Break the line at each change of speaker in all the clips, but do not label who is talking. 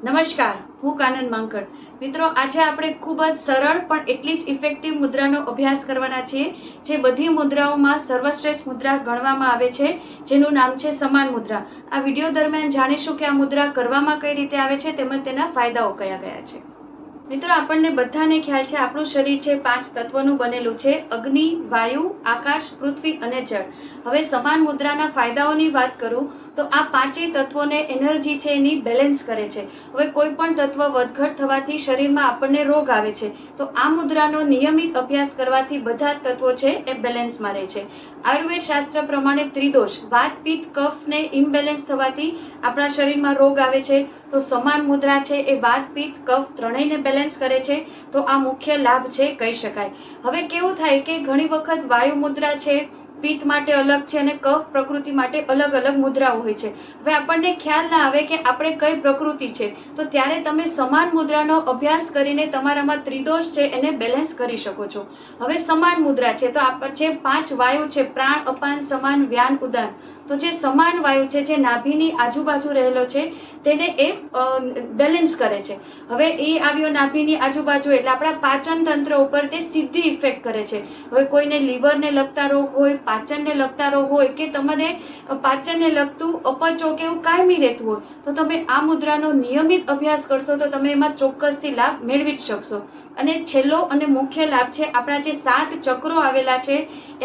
નમસ્કાર, હું કાનન માંકડ. મિત્રો, આજે આપણે ખૂબ જ સરળ પણ એટલી જ ઇફેક્ટિવ મુદ્રાનો અભ્યાસ કરવાના છીએ, જે બધી મુદ્રાઓમાં સર્વશ્રેષ્ઠ મુદ્રા ગણવામાં આવે છે, જેનું નામ છે સમાન મુદ્રા. આ વિડીયો દરમિયાન જાણીશું કે આ મુદ્રા કરવામાં કઈ રીતે આવે છે તેમજ તેના ફાયદાઓ કયા કયા છે. મિત્રો, આપણને બધાને ખ્યાલ છે આપણું શરીર છે 5 તત્વોનું બનેલું છે: અગ્નિ, વાયુ, આકાશ, પૃથ્વી અને જળ. હવે સમાન મુદ્રાના ફાયદાઓની વાત કરું તો આ પાંચેય તત્વોને એનર્જી છે એની બેલેન્સ કરે છે. હવે કોઈ પણ તત્વ વધઘટ થવાથી શરીરમાં આપણને રોગ આવે છે, તો આ મુદ્રાનો નિયમિત અભ્યાસ કરવાથી બધા જ તત્વો છે એ બેલેન્સમાં રહે છે. આયુર્વેદ શાસ્ત્ર પ્રમાણે ત્રિદોષ વાત, પિત્ત, કફ ને ઇમ્બેલેન્સ થવાથી આપણા શરીરમાં રોગ આવે છે, તો સમાન મુદ્રા છે એ વાત, પિત્ત, કફ ત્રણેયને બેલેન્સ કરે છે. તો આ મુખ્ય લાભ છે કહી શકાય. હવે કેવું થાય કે ઘણી વખત વાયુ મુદ્રા છે પિત્ત માટે અલગ છે અને કફ પ્રકૃતિ માટે અલગ અલગ મુદ્રાઓ હોય છે. હવે આપણને ખ્યાલ ના આવે કે આપણે કઈ પ્રકૃતિ છે, તો ત્યારે તમે સમાન મુદ્રાનો અભ્યાસ કરીને તમારામાં ત્રિદોષ છે એને બેલેન્સ કરી શકો છો. હવે સમાન મુદ્રા છે તો આપણે છે 5 વાયુ છે: પ્રાણ, અપાન, સમાન, વ્યાન, ઉદાન. તો જે સમાન વાયુ છે જે નાભીની આજુબાજુ રહેલો છે તેને એ બેલેન્સ કરે છે. હવે એ આવ્યો નાભીની આજુબાજુ એટલે આપણા પાચન તંત્ર ઉપર તે સીધી ઇફેક્ટ કરે છે. હવે કોઈને લીવરને લગતા રોગ હોય, પાચનને લગતા રોગ હોય કે તમને પાચનને લગતું અપચો કે એવું કાયમી રહેતું હોય, તો તમે આ મુદ્રાનો નિયમિત અભ્યાસ કરશો તો તમે એમાં ચોક્કસથી લાભ મેળવી જ શકશો. અને છેલ્લો અને મુખ્ય લાભ છે આપણા જે 7 ચક્રો આવેલા છે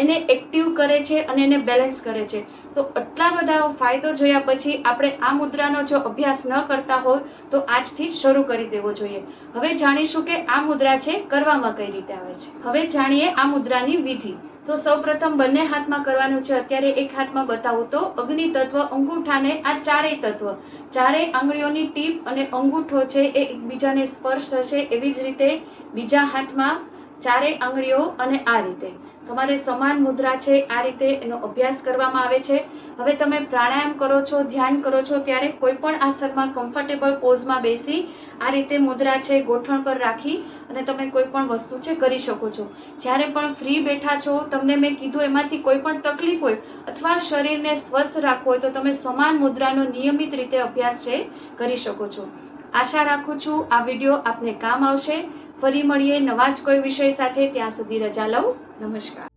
એને એક્ટિવ કરે છે અને એને બેલેન્સ કરે છે. તો આટલા બધા ફાયદો જોયા પછી આપણે આ મુદ્રાનો જો અભ્યાસ ન કરતા હોય તો આજથી શરૂ કરી દેવો જોઈએ. હવે જાણીશું કે આ મુદ્રા છે કરવામાં કઈ રીતે આવે છે. હવે જાણીએ આ મુદ્રાની વિધિ. તો સૌપ્રથમ બંને હાથમાં કરવાનું છે. અત્યારે એક હાથમાં બતાવું તો અગ્નિ તત્વ અંગૂઠાને આ ચારેય તત્વ, ચારેય આંગળીઓની ટીપ અને અંગૂઠો છે એ એકબીજાને સ્પર્શ થશે. એવી જ રીતે બીજા હાથમાં ચારેય આંગળીઓ અને આ રીતે તમારે સમાન મુદ્રા છે આ રીતે એનો અભ્યાસ કરવામાં આવે છે. હવે તમે પ્રાણાયામ કરો છો, ધ્યાન કરો છો, ત્યારે કોઈ પણ આસનમાં કમ્ફર્ટેબલ પોઝમાં બેસી આ રીતે મુદ્રા છે ગોઠણ પર રાખી અને તમે કોઈ પણ વસ્તુ છે કરી શકો છો. જ્યારે પણ ફ્રી બેઠા છો, તમને મેં કીધું એમાંથી કોઈ પણ તકલીફ હોય અથવા શરીરને સ્વસ્થ રાખવું હોય તો તમે સમાન મુદ્રાનો નિયમિત રીતે અભ્યાસ છે કરી શકો છો. આશા રાખું છું આ વિડીયો આપને કામ આવશે. ફરી મળીએ નવા જ કોઈ વિષય સાથે. ત્યાં સુધી રજા લઉં. નમસ્કાર.